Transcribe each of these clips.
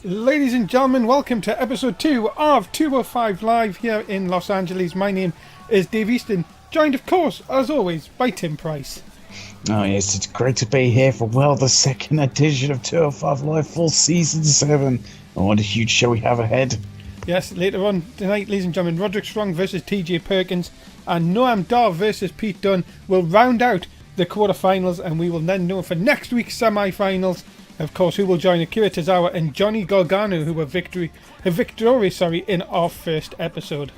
Ladies and gentlemen, welcome to episode 2 of 205 Live here in Los Angeles. My name is Dave Easton, joined of course, as always, by Tim Price. Oh yes, it's great to be here for, the second edition of 205 Live for Season 7. Oh, what a huge show we have ahead. Yes, later on tonight, ladies and gentlemen, Roderick Strong versus TJ Perkins and Noam Dar versus Pete Dunn will round out the quarterfinals, and we will then know for next week's semi-finals, of course, who will join Akira Tozawa and Johnny Gargano, who were victorious in our first episode.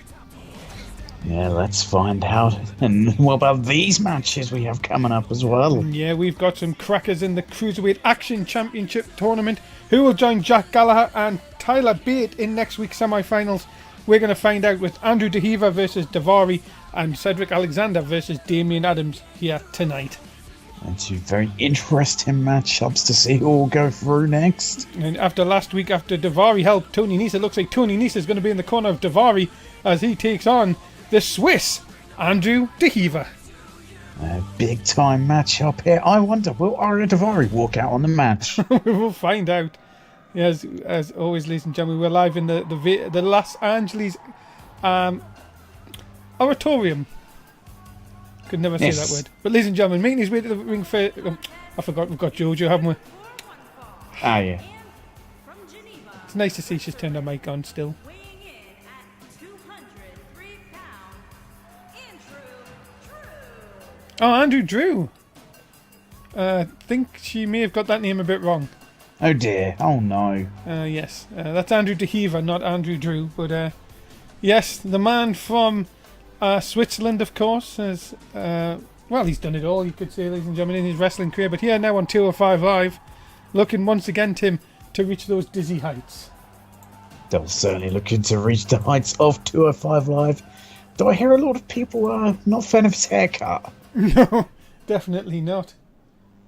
Yeah, let's find out. And what about these matches we have coming up as well? Yeah, we've got some crackers in the Cruiserweight Action Championship tournament. Who will join Jack Gallagher and Tyler Bate in next week's semi-finals? We're going to find out with Andrew DeHeva versus Davari and Cedric Alexander versus Damian Adams here tonight. And two very interesting matchups to see who will go through next. And after last week, after Davari helped Tony Nese, it looks like Tony Nese is going to be in the corner of Davari as he takes on the Swiss Andrew DeHeva. A big time matchup here. I wonder, will Aria Davari walk out on the match? We will find out. Yes, as always, ladies and gentlemen, we're live in the Los Angeles Oratorium. Could never say that word. But ladies and gentlemen, making his way to the ring for... I forgot we've got Jojo, haven't we? Ah, yeah. It's nice to see she's turned her mic on still. Oh, Andrew Drew. I think she may have got that name a bit wrong. Oh dear. Oh no. Yes. That's Andrew DeHeva, not Andrew Drew. But yes, the man from Switzerland, of course, has... well, he's done it all, you could say, ladies and gentlemen, in his wrestling career. But here now on 205 Live, looking once again, Tim, to reach those dizzy heights. They're certainly looking to reach the heights of 205 Live. Do I hear a lot of people are not fan of his haircut? No, definitely not.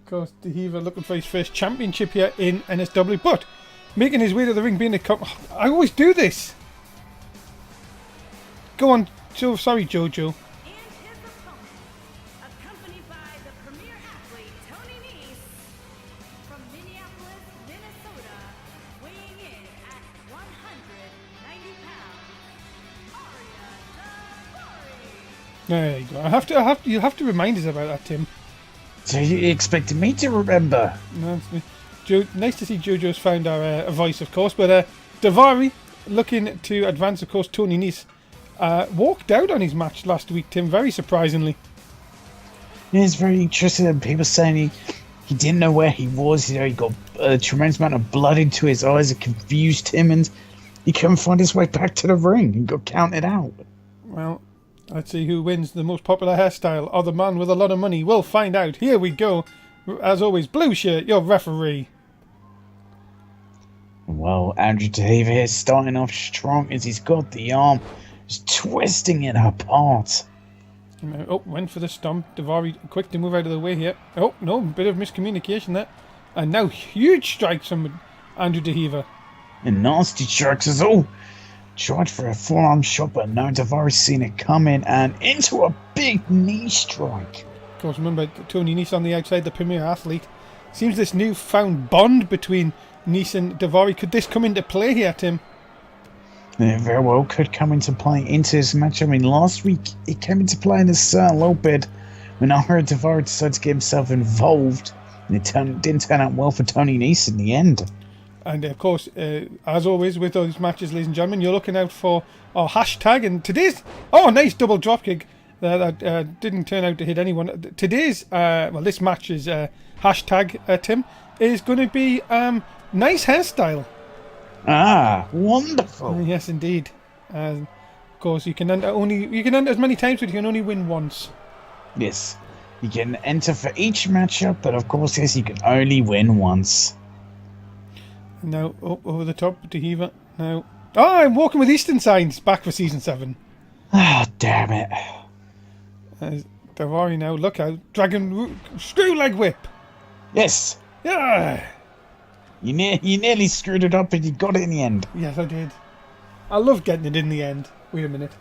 Of course, DeHeva looking for his first championship here in NSW, but making his way to the ring, being a I always do this. Go on. So sorry, Jojo. And his opponent, accompanied by the premier athlete Tony Nese from Minneapolis, Minnesota, weighing in at 190 pounds, Aria Davari. There you go. You have to remind us about that, Tim. So you expected me to remember? No, nice to see Jojo's found our voice, of course. But Davari looking to advance, of course. Tony Nese walked out on his match last week, Tim, very surprisingly. Yeah, it's very interesting. People saying he didn't know where he was. You know, he got a tremendous amount of blood into his eyes. It confused him, and he couldn't find his way back to the ring and got counted out. Well, let's see who wins the most popular hairstyle or the man with a lot of money. We'll find out. Here we go. As always, blue shirt, your referee. Well, Andrew DeHeva is starting off strong as he's got the arm. Just twisting it apart. Oh, went for the stomp. Davari quick to move out of the way here. Oh, no, bit of miscommunication there. And now huge strikes from Andrew DeHeva. And nasty strikes as all. Tried for a forearm shot, but now Davari's seen it come in and into a big knee strike. Of course, remember Tony Nese on the outside, the premier athlete. Seems this newfound bond between Nese and Davari. Could this come into play here, Tim? It very well could come into play into this match. I mean, last week it came into play in a little bit when I heard Davari decided to get himself involved. And it didn't turn out well for Tony Nese in the end. And of course, as always with those matches, ladies and gentlemen, you're looking out for our hashtag. And today's... Oh, nice double dropkick that didn't turn out to hit anyone. Today's... this match's hashtag, Tim, is going to be nice hairstyle. Ah, wonderful. Yes, indeed. Of course, you can enter as many times, but you can only win once. Yes, you can enter for each matchup, but of course, yes, you can only win once. Now, over the top, DeHeva. Now... Oh, I'm walking with Easton signs back for Season 7. Ah, damn it. Davari now, look out. Dragon screw leg whip. Yes. Yeah. You nearly screwed it up, but you got it in the end. Yes, I did. I love getting it in the end. Wait a minute.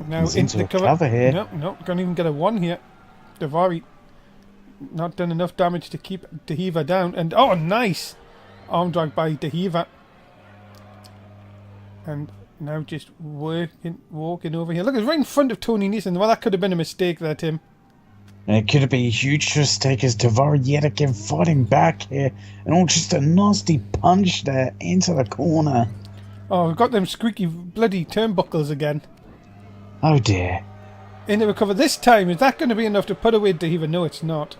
Now He's into the a cover here. No, can't even get a 1 here. Davari not done enough damage to keep Dahiva down. And, oh, nice! Arm drag by Dahiva. And now just walking over here. Look, it's right in front of Tony Nese. Well, that could have been a mistake there, Tim. It could have been a huge mistake as Davari yet again fighting back here. And all just a nasty punch there into the corner. Oh, we've got them squeaky bloody turnbuckles again. Oh dear. In the recover this time, is that going to be enough to put away Dahiva? No, it's not.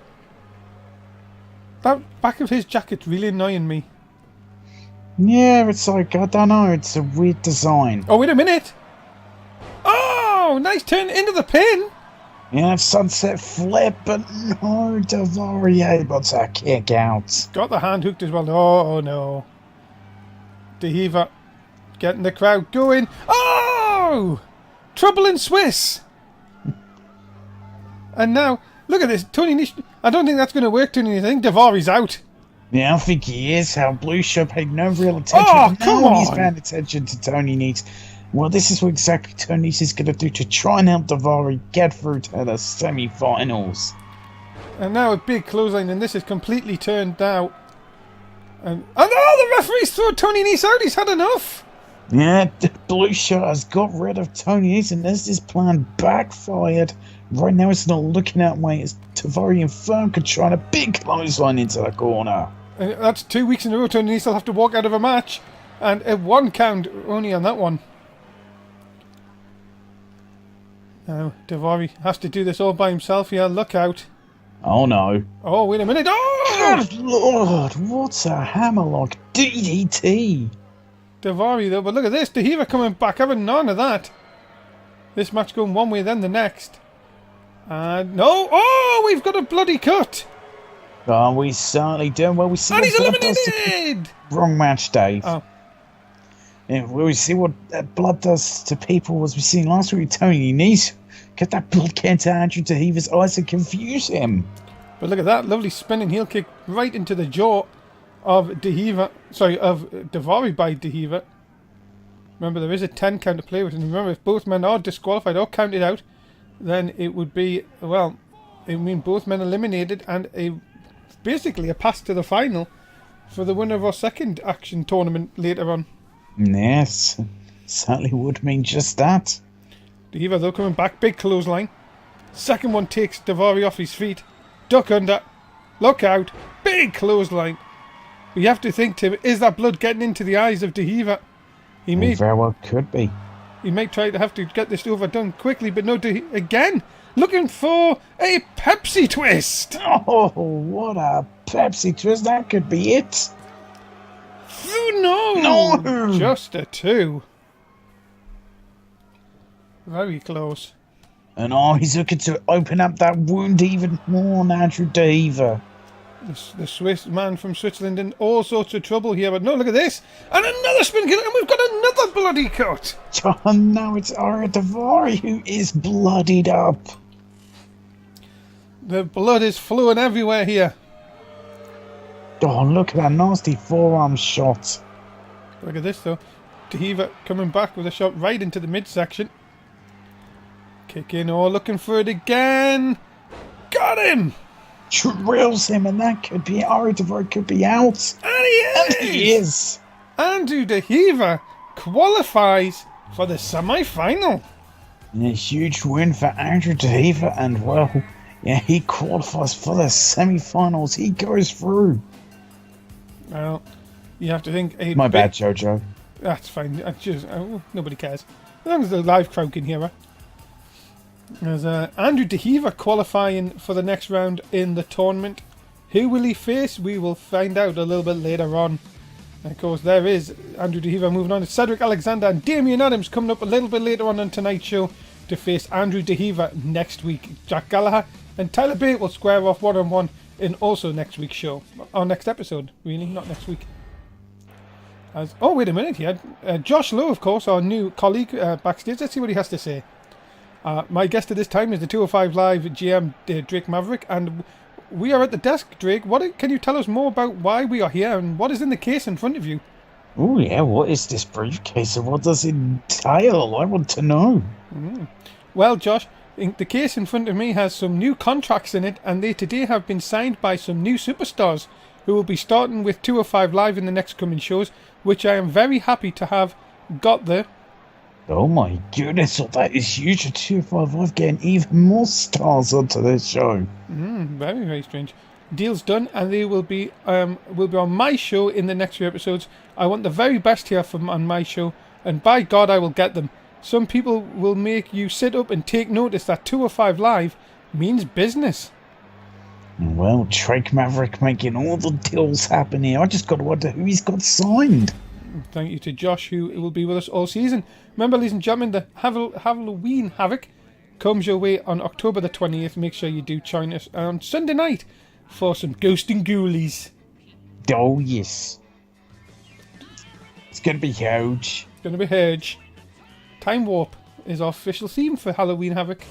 That back of his jacket's really annoying me. Yeah, it's like, I don't know, it's a weird design. Oh, wait a minute. Oh, nice turn into the pin. Yeah, sunset flip, but no, Davari able to kick out. Got the hand hooked as well. Oh, no. Dahiva getting the crowd going. Oh! Trouble in Swiss. And now, look at this. Tony Nese. I don't think that's going to work, Tony Nese. I think Davari's out. Yeah, I think he is. How Blue Shop paid no real attention. Oh, come on. He's paying attention to Tony Nese. Well, this is what exactly Tony Nese is going to do to try and help Davari get through to the semi-finals. And now a big clothesline, and this is completely turned out. And oh, the referee's thrown Tony Nese out. He's had enough. Yeah, Blue Shot has got rid of Tony Nese, and as this plan backfired, right now it's not looking that way as Davari and Firm could try a big clothesline into the corner. And that's 2 weeks in a row Tony Nese will have to walk out of a match. And a 1 count only on that one. Now, Davari has to do this all by himself here. Look out. Oh no. Oh, wait a minute. Oh! Good Lord, what's a hammerlock DDT? Davari, though. But look at this. Dahiva coming back. Having none of that. This match going one way, then the next. And no. Oh, we've got a bloody cut. Oh, we certainly do. Well, we see And what he's blood does eliminated. to... Wrong match, Dave. Oh. Yeah, well, we see what blood does to people as we seen last week with Tony Nese. Get that blood get to Andrew Dahiva's eyes and confuse him. But look at that lovely spinning heel kick right into the jaw of Dahiva. Sorry, of Davari by Dahiva. Remember, there is a 10 count to play with. And remember, if both men are disqualified or counted out, then it would be, well, it would mean both men eliminated and basically a pass to the final for the winner of our second action tournament later on. Yes, certainly would mean just that. Dahiva, though, coming back. Big clothesline. Second one takes Davari off his feet. Duck under. Look out. Big clothesline. But you have to think, Tim, is that blood getting into the eyes of Dahiva? He may very well could be. He may try to have to get this overdone quickly, but no, again, looking for a Pepsi twist. Oh, what a Pepsi twist. That could be it. No. No. Just a 2. Very close. And oh, he's looking to open up that wound even more on Andrew Dahiva. The Swiss man from Switzerland in all sorts of trouble here, but no, look at this. And another spin kill, and we've got another bloody cut. And now it's Ara Davari who is bloodied up. The blood is flowing everywhere here. Oh, look at that nasty forearm shot. Look at this, though. Dahiva coming back with a shot right into the midsection. Kick in, oh, looking for it again. Got him! Drills him, and that could be Ara Davari could be out. And he is! Andrew Dahiva qualifies for the semi-final. And a huge win for Andrew Dahiva, and well, yeah, he qualifies for the semi-finals. He goes through. Well, you have to think... My bad, Jojo. That's fine. Nobody cares. As long as the live crowd can hear her. There's Andrew Dahiva qualifying for the next round in the tournament. Who will he face? We will find out a little bit later on. And of course, there is Andrew Dahiva moving on to Cedric Alexander and Damian Adams coming up a little bit later on tonight's show to face Andrew Dahiva next week. Jack Gallagher and Tyler Bate will square off one-on-one in also next week's show. Our next episode, really, not next week. Oh, wait a minute here. Josh Lowe, of course, our new colleague backstage. Let's see what he has to say. My guest at this time is the 205 Live GM, Drake Maverick, and we are at the desk, Drake. Can you tell us more about why we are here and what is in the case in front of you? Oh, yeah, what is this briefcase and what does it entail? I want to know. Well, Josh, The case in front of me has some new contracts in it, and they today have been signed by some new superstars who will be starting with 205 Live in the next coming shows, which I am very happy to have got there. Oh my goodness, that is huge. 205 Live getting even more stars onto this show. Very, very strange. Deal's done, and they will be on my show in the next few episodes. I want the very best here from on my show, and by God, I will get them. Some people will make you sit up and take notice that 205 Live means business. Well, Drake Maverick making all the deals happen here. I just got to wonder who he's got signed. Thank you to Josh, who will be with us all season. Remember, ladies and gentlemen, the Halloween Havoc comes your way on October the 20th. Make sure you do join us on Sunday night for some Ghost and Ghoulies. Oh, yes. It's going to be huge. It's going to be huge. Time Warp is our official theme for Halloween Havoc.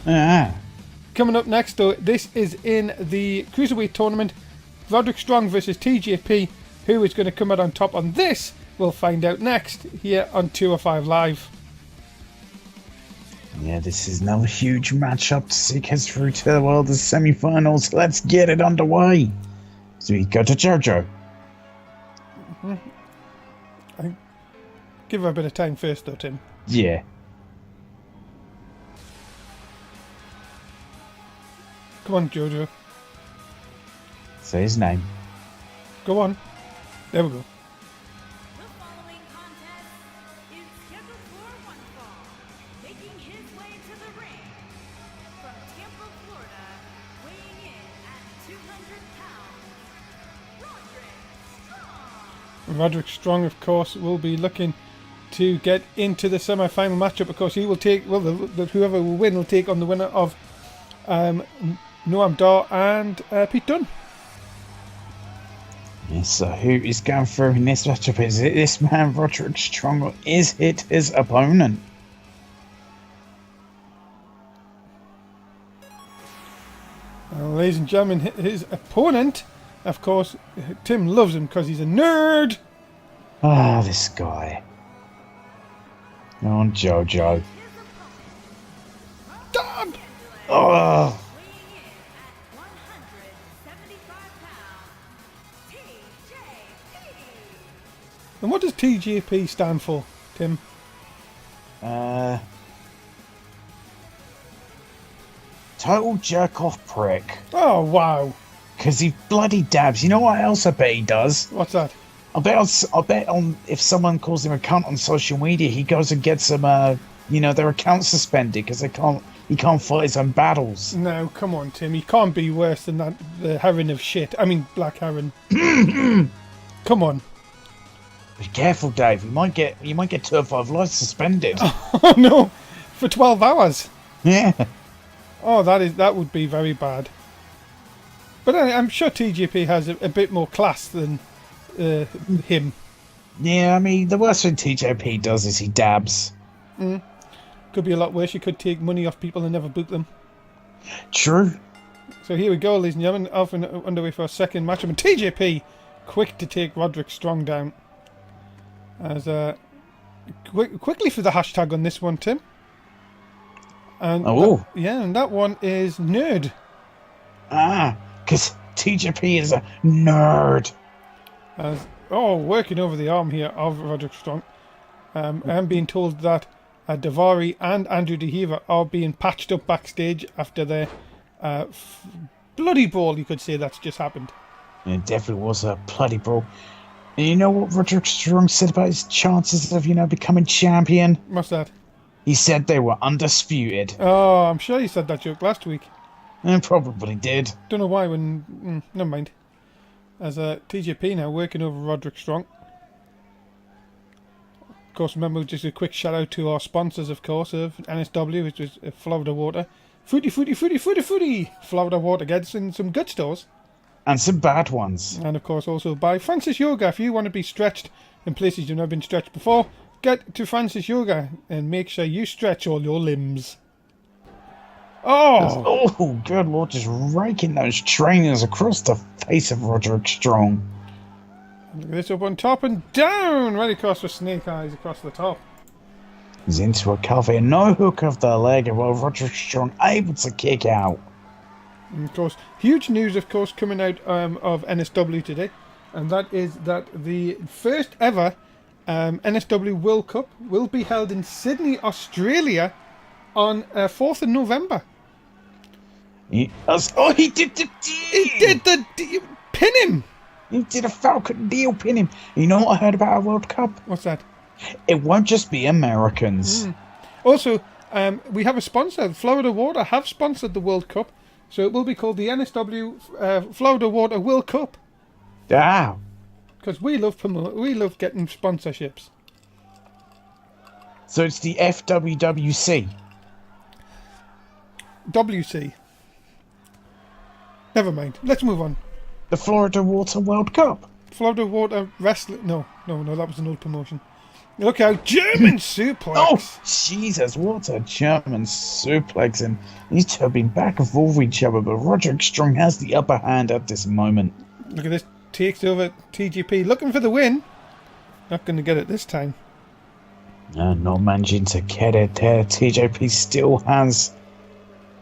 Coming up next, though, this is in the Cruiserweight tournament. Roderick Strong versus TJP. Who is going to come out on top on this? We'll find out next here on 205 Live. Yeah, this is another huge matchup to seek us through to the semi-finals. Let's get it underway. So we go to JoJo. Give her a bit of time first, though, Tim. Yeah. Come on, Jojo. Say his name. Go on. There we go. The following contest is scheduled for one fall. Making his way to the ring from Tampa, Florida, weighing in at 200 pounds, Roderick Strong. Roderick Strong, of course, will be looking to get into the semi-final matchup. Of course, he will take, well, whoever will win will take on the winner of Noam Dar and Pete Dunne. Yes, so who is going through in this matchup? Is it this man, Roderick Strong, or is it his opponent? Ladies and gentlemen, his opponent, of course, Tim loves him because he's a nerd. Ah, this guy. Oh, JoJo. Done! Oh. Weighing in at 175 pounds, TJP. And what does TJP stand for, Tim? Total jerk-off prick. Oh, wow. Because he bloody dabs. You know what else I bet he does? What's that? I bet on if someone calls him a cunt on social media, he goes and gets them, their account suspended because he can't fight his own battles. No, come on, Tim. He can't be worse than that, the heron of shit. I mean, Black Heron. Come on. Be careful, Dave. You might get 205 Live suspended. Oh, no. For 12 hours. Yeah. Oh, that would be very bad. But I'm sure TJP has a bit more class than him. Yeah, I mean, the worst thing TJP does is he dabs. Could be a lot worse. You could take money off people and never book them. True. So here we go, ladies and gentlemen. Off and underway for a second matchup. And TJP, quick to take Roderick Strong down. As quickly for the hashtag on this one, Tim. And and that one is nerd. Because TJP is a nerd. Working over the arm here of Roderick Strong. I'm being told that Davari and Andrew DeHever are being patched up backstage after their bloody brawl, you could say, that's just happened. It definitely was a bloody brawl. And you know what Roderick Strong said about his chances of, becoming champion? What's that? He said they were undisputed. Oh, I'm sure he said that joke last week. And probably did. Don't know why never mind. As TJP now working over Roderick Strong. Of course, remember, just a quick shout out to our sponsors, of course, of NSW, which is Florida Water. Fruity. Florida Water gets in some good stores. And some bad ones. And of course also by Francis Yoga. If you want to be stretched in places you've never been stretched before, get to Francis Yoga and make sure you stretch all your limbs. Oh, good Lord, just raking those trainers across the face of Roderick Strong. Look at this, up on top and down, right across with snake eyes across the top. He's into a cover. No hook of the leg. While Roderick Strong able to kick out. And of course, huge news, of course, coming out of NSW today. And that is that the first ever NSW World Cup will be held in Sydney, Australia on 4th of November. He did the deal! He did the pin him! He did a Falcon deal pin him. You know what I heard about our World Cup? What's that? It won't just be Americans. Also, we have a sponsor. Florida Water have sponsored the World Cup. So it will be called the NSW Florida Water World Cup. Ah. Because we love getting sponsorships. So it's the FWWC. WC. Never mind. Let's move on. The Florida Water World Cup. Florida Water Wrestling. No, that was an old promotion. Look out, German suplex. Oh, Jesus, what a German suplex. And these two have been back and forth with each other, but Roderick Strong has the upper hand at this moment. Look at this. Takes over TGP. Looking for the win. Not going to get it this time. Not managing to get it there. TJP still has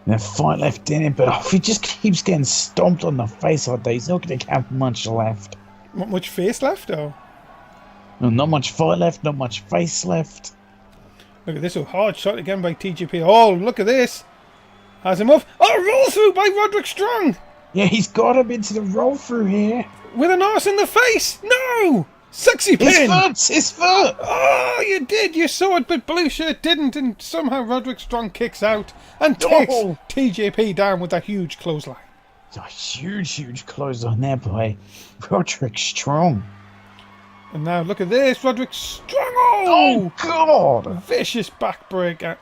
the fight left in it, but if he just keeps getting stomped on the face like that, he's not going to have much left. Not much face left, though. No, not much fight left, not much face left. Look at this, a hard shot again by TGP. Oh, look at this. Has him off. Oh, roll through by Roderick Strong. Yeah, he's got him into the roll through here. With an arse in the face. No. Sexy pin. His foot. Oh, you did. You saw it, but Blue Shirt didn't. And somehow Roderick Strong kicks out and takes TJP down with a huge clothesline. A huge clothesline there by Roderick Strong. And now look at this, Roderick Strong. Oh, God! Vicious backbreaker.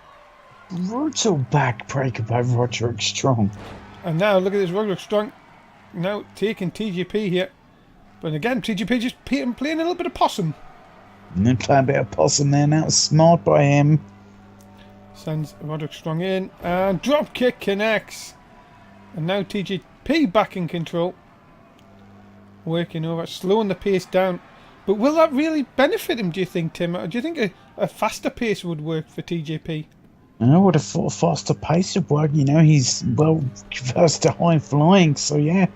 Brutal backbreaker by Roderick Strong. And now look at this, Roderick Strong now taking TGP here. But again, TGP just playing a little bit of possum. And then playing a bit of possum there. Now smart by him. Sends Roderick Strong in. And drop kick connects. And now TGP back in control. Working over, slowing the pace down. But will that really benefit him, do you think, Tim? Or do you think a faster pace would work for TJP? I would have thought a faster pace would work. You know, he's well versed to high flying, so yeah.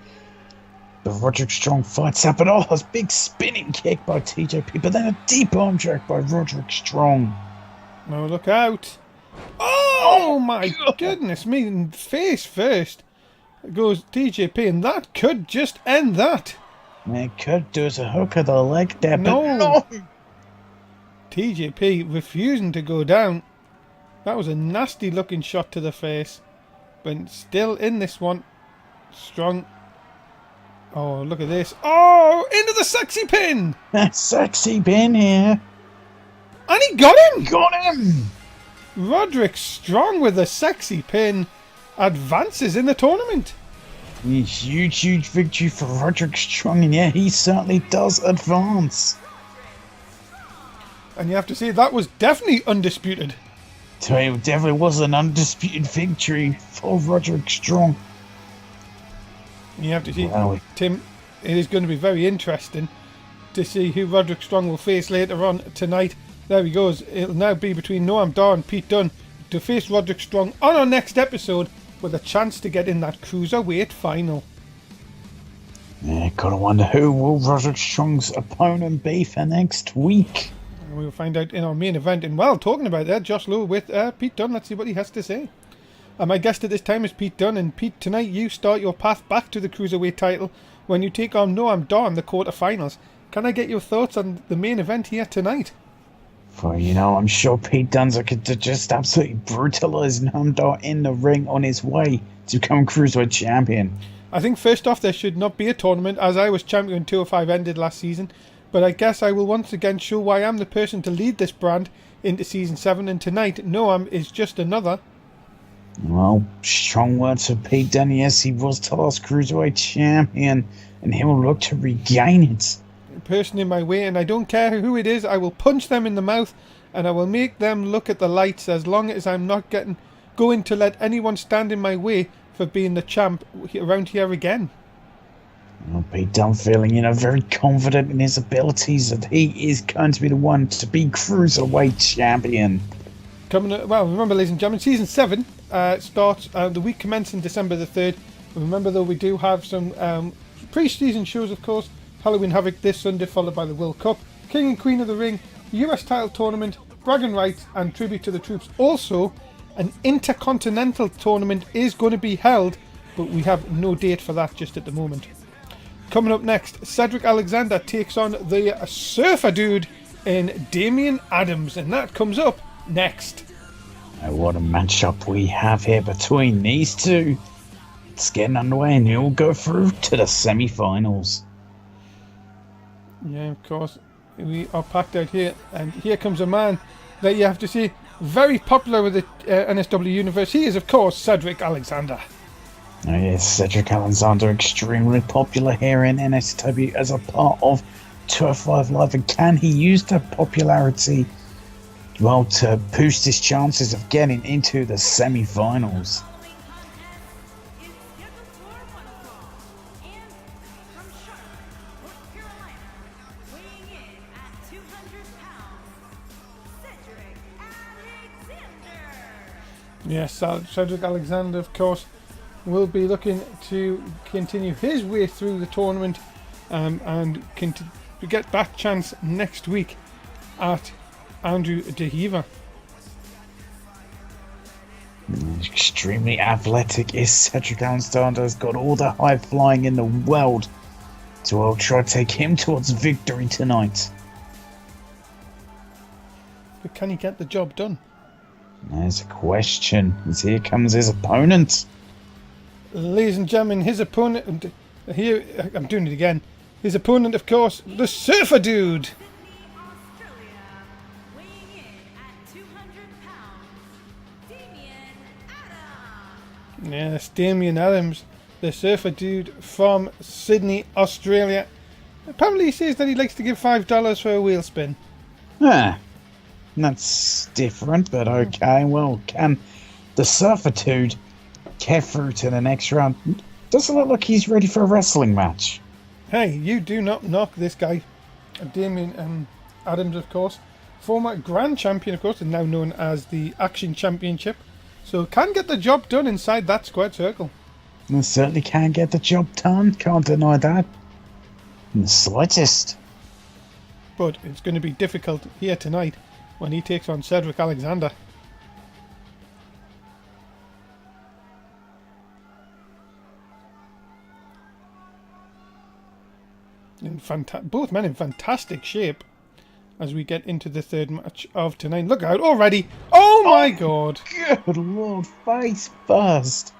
But Roderick Strong fights out, but it's a big spinning kick by TJP, but then a deep arm drag by Roderick Strong. Oh, look out. Oh my goodness me, face first goes TJP, and that could just end that. It could do as a hook of the leg there, but no. TJP refusing to go down. That was a nasty looking shot to the face. But still in this one. Strong. Oh, look at this. Oh, into the sexy pin. That sexy pin here. And he got him. Got him. Roderick Strong with a sexy pin advances in the tournament. Huge victory for Roderick Strong, and yeah, he certainly does advance. And you have to say, that was definitely undisputed. So it definitely was an undisputed victory for Roderick Strong. You have to see, Tim, it is going to be very interesting to see who Roderick Strong will face later on tonight. There he goes. It'll now be between Noam Dar and Pete Dunne to face Roderick Strong on our next episode, with a chance to get in that cruiserweight final. Yeah, gotta wonder who will Roderick Strong's opponent be for next week. We'll find out in our main event. And well, talking about that, Josh Lowe with Pete Dunne. Let's see what he has to say. My guest at this time is Pete Dunne. And Pete, tonight you start your path back to the cruiserweight title when you take on Noam Dar in the quarterfinals. Can I get your thoughts on the main event here tonight? Well, you know, I'm sure Pete Dunne's going to just absolutely brutalise Noam Dar in the ring on his way to become Cruiserweight Champion. I think first off, there should not be a tournament, as I was champion when 205 ended last season. But I guess I will once again show why I'm the person to lead this brand into Season 7. And tonight, Noam is just another. Well, strong words for Pete Dunne. Yes, he was the last Cruiserweight Champion, and he will look to regain it. Person in my way, and I don't care who it is. I will punch them in the mouth, and I will make them look at the lights, as long as I'm not going to let anyone stand in my way for being the champ around here again. Well, Pete Dunne feeling, very confident in his abilities that he is going to be the one to be Cruiserweight Champion. Coming up, well, remember, ladies and gentlemen, Season 7 starts the week commencing December the 3rd. Remember, though, we do have some pre-season shows, of course. Halloween Havoc this Sunday, followed by the World Cup. King and Queen of the Ring, US title tournament, bragging rights, and tribute to the troops. Also, an intercontinental tournament is going to be held, but we have no date for that just at the moment. Coming up next, Cedric Alexander takes on the Surfer Dude in Damian Adams, and that comes up next. What a matchup we have here between these two. It's getting underway and you'll go through to the semi-finals. Yeah, of course. We are packed out here, and here comes a man that you have to see very popular with the NSW universe. He is, of course, Cedric Alexander. Oh yes, Cedric Alexander, extremely popular here in NSW as a part of 205 Live. And can he use that popularity, well, to boost his chances of getting into the semi-finals? Yes, Cedric Alexander, of course, will be looking to continue his way through the tournament and get that chance next week at Andrew DeHever. Extremely athletic is Cedric Alexander, has got all the high flying in the world, so I'll try to take him towards victory tonight. But can he get the job done? There's a question, as here comes his opponent. Ladies and gentlemen, his opponent, here, I'm doing it again, his opponent, of course, the Surfer Dude. Yes, Damian Adams, the Surfer Dude from Sydney, Australia. Apparently he says that he likes to give $5 for a wheel spin. Ah, that's different, but okay. Well, can the Surfer Dude get through to the next round? Doesn't look like he's ready for a wrestling match. Hey, you do not knock this guy. Damian Adams, of course. Former Grand Champion, of course, and now known as the Action Championship. So can get the job done inside that squared circle. They certainly can get the job done. Can't deny that. In the slightest. But it's going to be difficult here tonight when he takes on Cedric Alexander. Both men in fantastic shape as we get into the third match of tonight. Look out already. Oh my god. Good lord, face first.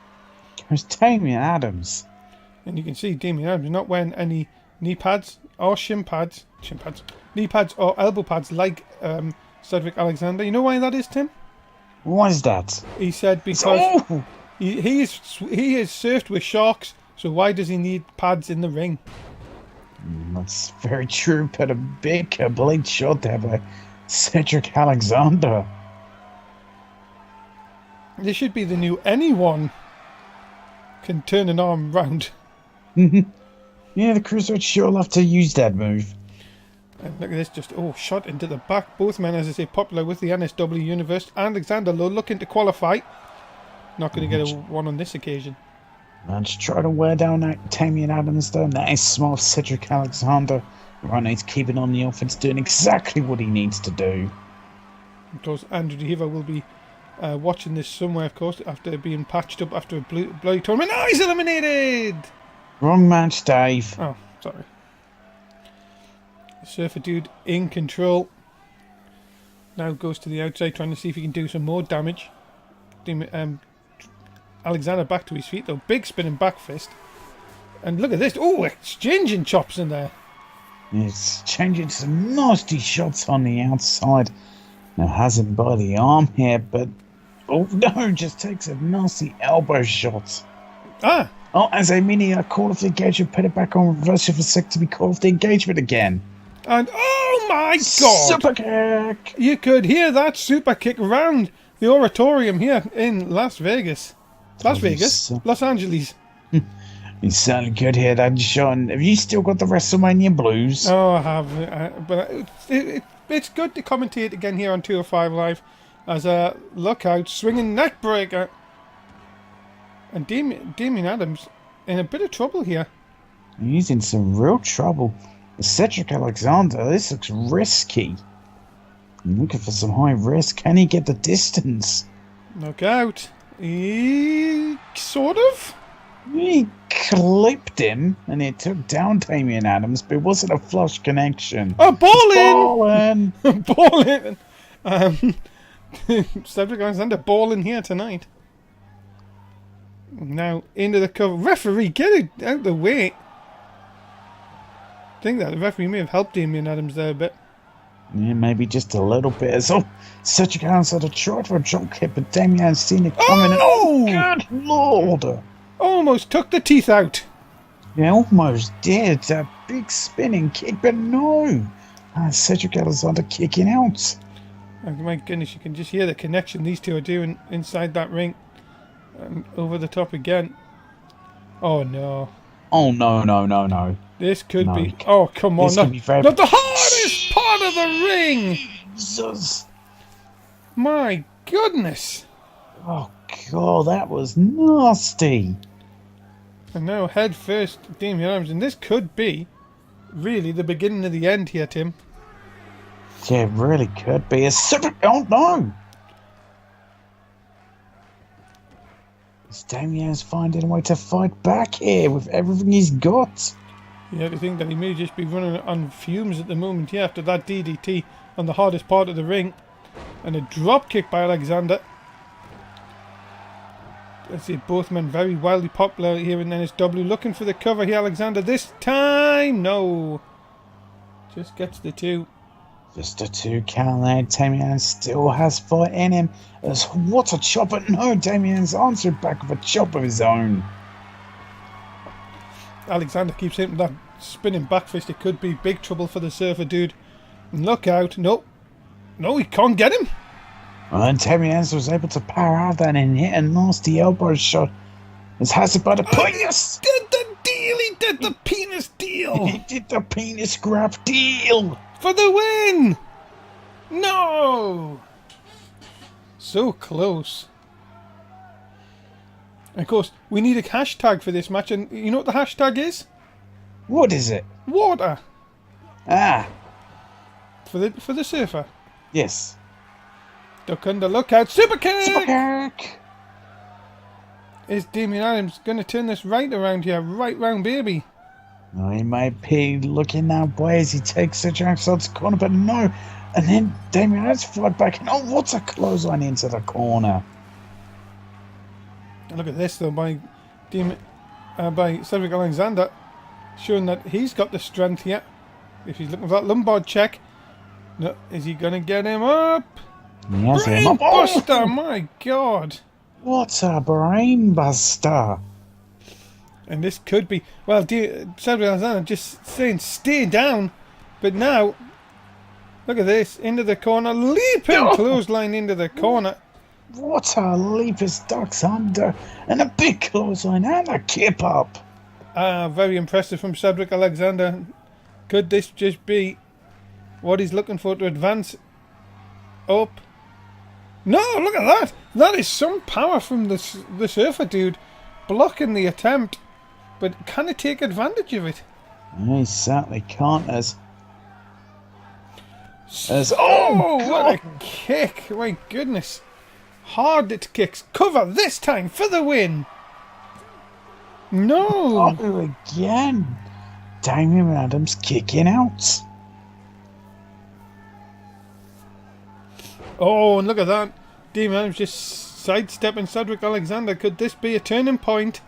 There's Damian Adams. And you can see Damian Adams not wearing any knee pads or knee pads or elbow pads like Cedric Alexander. You know why that is, Tim? Why is that? He said because he is surfed with sharks, so why does he need pads in the ring? That's very true, but a big complete shot there by Cedric Alexander. This should be the new anyone can turn an arm round. Yeah, the Cruiserweight sure love to use that move. And look at this, just shot into the back. Both men, as I say, popular with the NSW universe. Alexander Lowe looking to qualify. Not going to get a one on this occasion. Let's try to wear down that Damian Adams though. That is smart Cedric Alexander. Right now he's keeping on the offense, doing exactly what he needs to do. Of course, Andrew DeHever will be watching this somewhere, of course, after being patched up after a bloody tournament. Oh, he's eliminated! Wrong match, Dave. Oh, sorry. The Surfer Dude in control. Now goes to the outside, trying to see if he can do some more damage. Alexander back to his feet, though. Big spinning back fist. And look at this. Oh, exchanging chops in there. He's changing some nasty shots on the outside. Now has him by the arm here, but... Oh, no, just takes a nasty elbow shot. Ah! Oh, as a mini call off the engagement, put it back on reverse for sec to be called off the engagement again. And, oh my god! Super kick! You could hear that super kick round the auditorium here in Las Vegas. Los Angeles. You certainly could hear that, Sean. Have you still got the WrestleMania blues? Oh, I have. But it's good to commentate again here on 205 Live. as a lookout, swinging neck breaker. And Damian Adams in a bit of trouble here. He's in some real trouble. Cedric Alexander, this looks risky. I'm looking for some high risk. Can he get the distance? Knockout. He sort of. He clipped him and it took down Damian Adams, but it wasn't a flush connection. Oh, ball in! Ball in! Ball in! Cedric Alexander balling here tonight. Now into the cover. Referee, get it out of the way. I think that the referee may have helped Damian Adams there a bit. Yeah, maybe just a little bit. As Cedric Alexander tried for a drop kick, but Damian's seen it coming. And good lord! Almost took the teeth out. Yeah, almost did. That big spinning kick, but no. Cedric Alexander kicking out. Oh, my goodness, you can just hear the connection these two are doing inside that ring. And over the top again. Oh no. Oh no. This could be. Oh, come on. This could be very... Not the hardest part of the ring. Jesus. My goodness. Oh god, that was nasty. And now head first, Damian Adams. And this could be really the beginning of the end here, Tim. Yeah, it really could be. Oh no. Damian's finding a way to fight back here with everything he's got. You have to think that he may just be running on fumes at the moment here after that DDT on the hardest part of the ring. And a drop kick by Alexander. I see both men very wildly popular here in NSW. Looking for the cover here, Alexander. This time, no. Just gets the two. Just a 2 count there. Damian still has fight in him. What a chop, but no, Damian's answered back with a chop of his own. Alexander keeps hitting that spinning back fist. It could be big trouble for the Surfer dude. And look out. No, he can't get him. And Damian was able to power out that and hit a nasty elbow shot. As has it by the penis. He did the deal. He did the penis deal. He did the penis grab deal. For the win! No! So close. And of course, we need a hashtag for this match, and you know what the hashtag is? What is it? Water. Ah. For the Surfer. Yes. Duck under, look out, super kick! Super kick! Is Damian Adams going to turn this right around here? Right round, baby. No, he might be looking that way as he takes the Jackson's corner, but no. And then Damian has fought back, and oh, what's a clothesline into the corner? And look at this though by Cedric Alexander, showing that he's got the strength here. If he's looking for that lumbar check, no, is he gonna get him up? He has him Brain up. buster! Oh, My God! what a brain buster! And this could be, well, Cedric Alexander just saying stay down, but now, look at this, into the corner, leaping clothesline into the corner. What a leap as ducks under, and a big clothesline and a kip up. Very impressive from Cedric Alexander. Could this just be what he's looking for to advance up? No, look at that! That is some power from the Surfer dude, blocking the attempt. But can it take advantage of it? He certainly can't as oh, what a kick! My goodness. Hard it kicks. Cover this time for the win. No. Oh, again. Damian Adams kicking out. Oh, and look at that. Damian Adams just sidestepping Cedric Alexander. Could this be a turning point?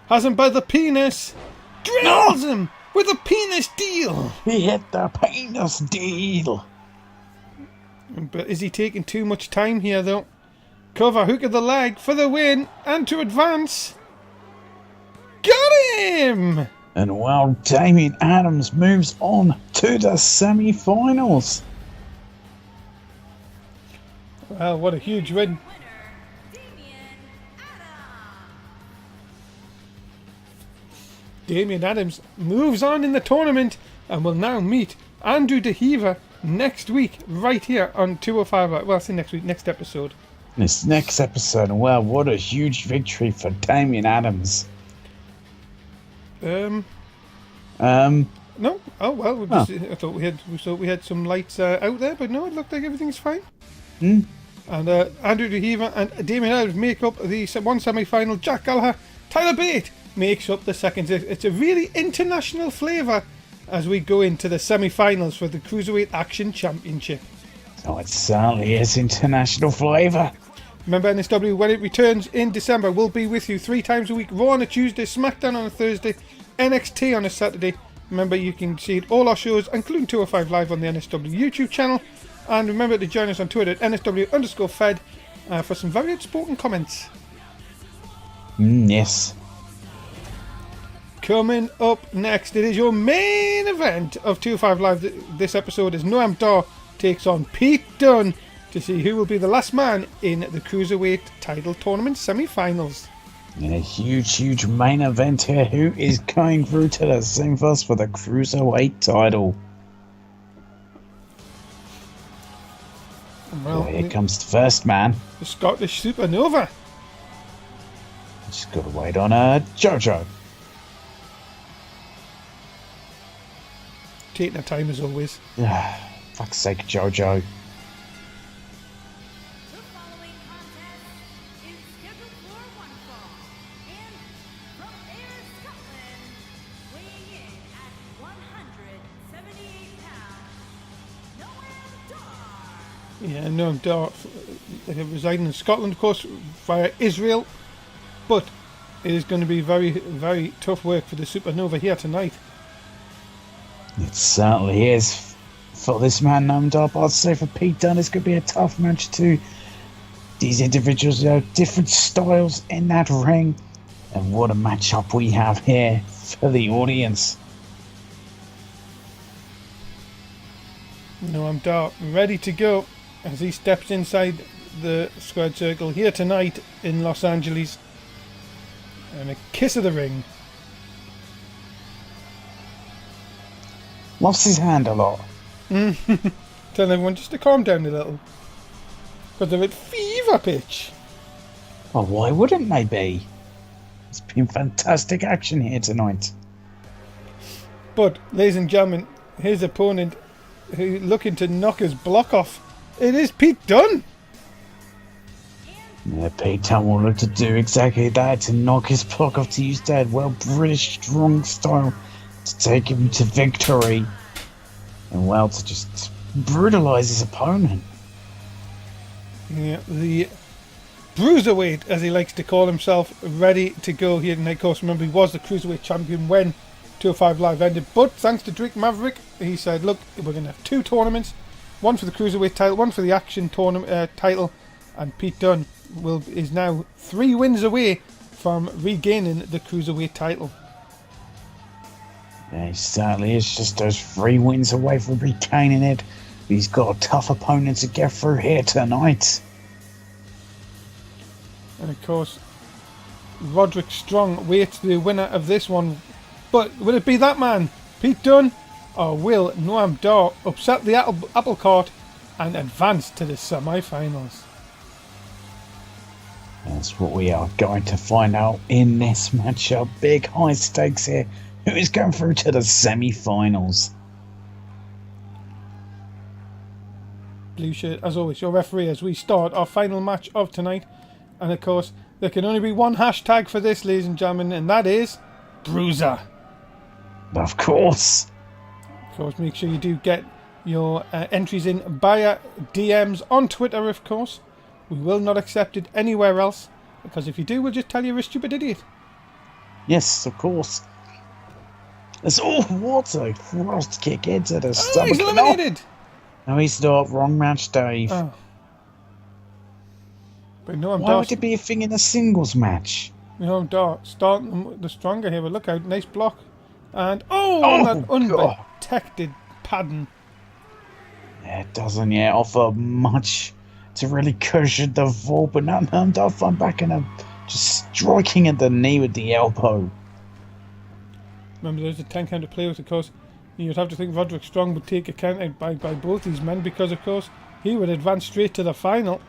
Has him by the penis. Drills him with a penis deal. He hit the penis deal. But is he taking too much time here, though? Cover, hook of the leg for the win and to advance. Got him! And while Damian Adams moves on to the semi-finals. Well, what a huge win. Damian Adams moves on in the tournament and will now meet Andrew DeHever next week, right here on 205. Well, I say next week, next episode. This next episode, wow, what a huge victory for Damian Adams. No. Oh well. I thought we had some lights out there, but no, it looked like everything's fine. Hmm. And Andrew DeHeaver and Damian Adams make up the one semi-final. Jack Gallagher, Tyler Bate makes up the second. It's a really international flavour as we go into the semi-finals for the Cruiserweight Action Championship. Oh, it certainly is international flavour. Remember, NSW, when it returns in December, we'll be with you 3 times a week. Raw on a Tuesday, SmackDown on a Thursday, NXT on a Saturday. Remember, you can see all our shows, including 205 Live on the NSW YouTube channel. And remember to join us on Twitter at NSW_Fed for some very outspoken comments. Yes. Coming up next, it is your main event of 205 Live. This episode is Noam Dar takes on Pete Dunn to see who will be the last man in the Cruiserweight title tournament semi-finals. In a huge main event here, who is going through to the semi-finals for the Cruiserweight title? Well, here comes the first man. The Scottish Supernova. Just got to wait on JoJo. Taking their time as always. Fuck's sake, JoJo. The following contest is scheduled for one fall. And from Ayr, Scotland, weighing in at 178 pounds, Noam Dar. Yeah, Noam Dar residing in Scotland, of course, via Israel. But it is going to be very, very tough work for the Supernova here tonight. It certainly is. For this man, Noam Dar, I'd say for Pete Dunne, it's going to be a tough match too. These individuals have different styles in that ring. And what a matchup we have here for the audience. Noam Dar ready to go as he steps inside the squared circle here tonight in Los Angeles. And a kiss of the ring. Lost his hand a lot. Tell everyone just to calm down a little. Because they're at fever pitch. Oh, why wouldn't they be? It's been fantastic action here tonight. But, ladies and gentlemen, his opponent who looking to knock his block off, it is Pete Dunne. Yeah, Pete Dunne will look to do exactly that, to knock his block off, to use that British strong style to take him to victory. And to just brutalise his opponent. Yeah, the Bruiserweight, as he likes to call himself, ready to go here tonight. Of course, remember, he was the Cruiserweight champion when 205 Live ended. But thanks to Drake Maverick, he said, look, we're going to have 2 tournaments. One for the Cruiserweight title, one for the Action tournament title. And Pete Dunne is now 3 wins away from regaining the Cruiserweight title. Yeah, he certainly is just those 3 wins away from regaining it. He's got a tough opponent to get through here tonight. And of course, Roderick Strong waits the winner of this one. But will it be that man, Pete Dunne, or will Noam Dar upset the apple cart and advance to the semi-finals? That's what we are going to find out in this matchup. Big high stakes here. Who is going through to the semi-finals? Blue shirt, as always, your referee as we start our final match of tonight. And of course, there can only be one hashtag for this, ladies and gentlemen, and that is Bruiser. Of course. Of course, make sure you do get your entries in via DMs on Twitter, of course. We will not accept it anywhere else, because if you do, we'll just tell you you're a stupid idiot. Yes, of course. It's all water. Frost kick into the stomach. He's eliminated. No, he's not. Wrong match, Dave. Oh. But no, Why would it be a thing in a singles match? No, Dar starting the stronger here. But look out, nice block. And that undetected padding. Yeah, it doesn't yet offer much to really cushion the fall, but now I'm back and just striking at the knee with the elbow. Remember, there's a 10 count to play with, of course. You'd have to think Roderick Strong would take account out by both these men because, of course, he would advance straight to the final.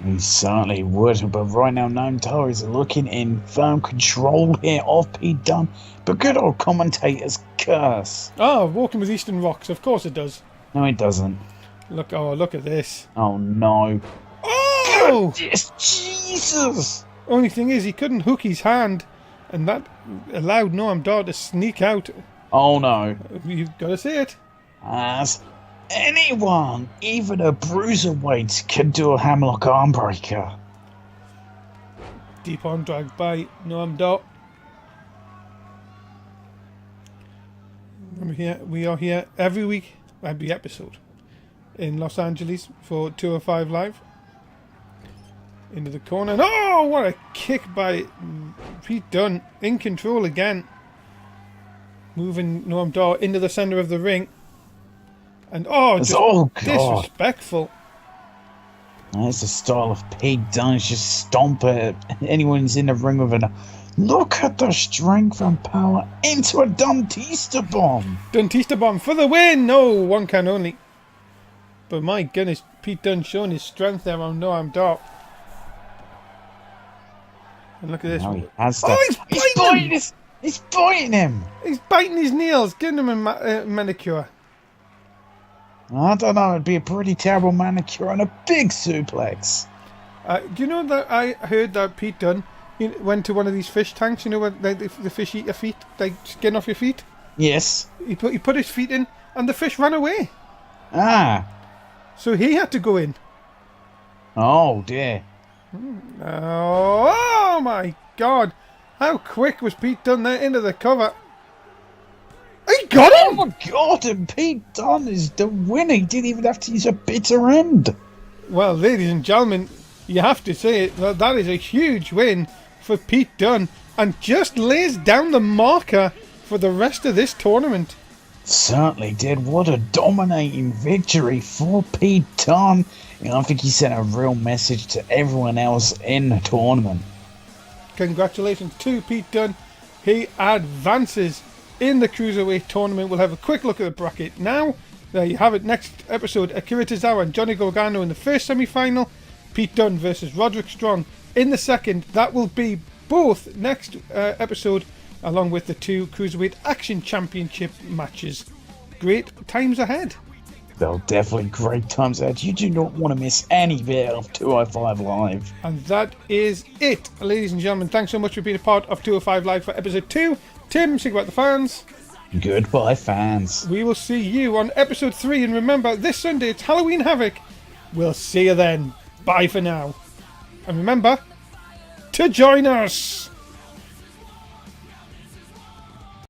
He certainly would, but right now Noam Dar is looking in firm control here of Pete Dunne. But good old commentator's curse. Oh, walking with Eastern rocks. Of course it does. No, it doesn't. Look at this. Oh no. Oh! Yes, Jesus! Only thing is, he couldn't hook his hand, and that allowed Noam Dar to sneak out. Oh no. You've got to say it. As anyone, even a bruiserweight, can do a hammerlock armbreaker. Deep arm drag by Noam Dar. We are here every episode in Los Angeles for 205 Live. Into the corner. And oh, what a kick by Pete Dunne. In control again. Moving Noam Dar into the centre of the ring. And just disrespectful. That's the style of Pete Dunne. Just stomp at anyone who's in the ring with it. Look at the strength and power into a Dantista bomb. Dantista bomb for the win. No, one can only. But my goodness, Pete Dunne showing his strength there on Noam Dar. And look at this. Now he has that. Oh, He's biting him. He's biting his nails, giving him a manicure. I don't know. It'd be a pretty terrible manicure and a big suplex. Do you know that I heard that Pete Dunne went to one of these fish tanks? You know where the fish eat your feet, like skin off your feet. Yes. He put his feet in, and the fish ran away. Ah. So he had to go in. Oh dear. Oh my God! How quick was Pete Dunne there into the cover? He got him! Oh my God! And Pete Dunne is the winner. He didn't even have to use a bitter end. Well, ladies and gentlemen, you have to say it. That is a huge win for Pete Dunne, and just lays down the marker for the rest of this tournament. Certainly did. What a dominating victory for Pete Dunne. I think he sent a real message to everyone else in the tournament. Congratulations to Pete Dunne. He advances in the Cruiserweight tournament. We'll have a quick look at the bracket now. There you have it. Next episode, Akira Tozawa and Johnny Gargano in the first semi-final. Pete Dunne versus Roderick Strong in the second. That will be both next episode, along with the two Cruiserweight Action Championship matches. Great times ahead. They're definitely great times ahead. You do not want to miss any bit of 205 Live. And that is it, ladies and gentlemen. Thanks so much for being a part of 205 Live for episode 2. Tim, speak about the fans. Goodbye, fans. We will see you on episode 3. And remember, this Sunday it's Halloween Havoc. We'll see you then. Bye for now. And remember to join us.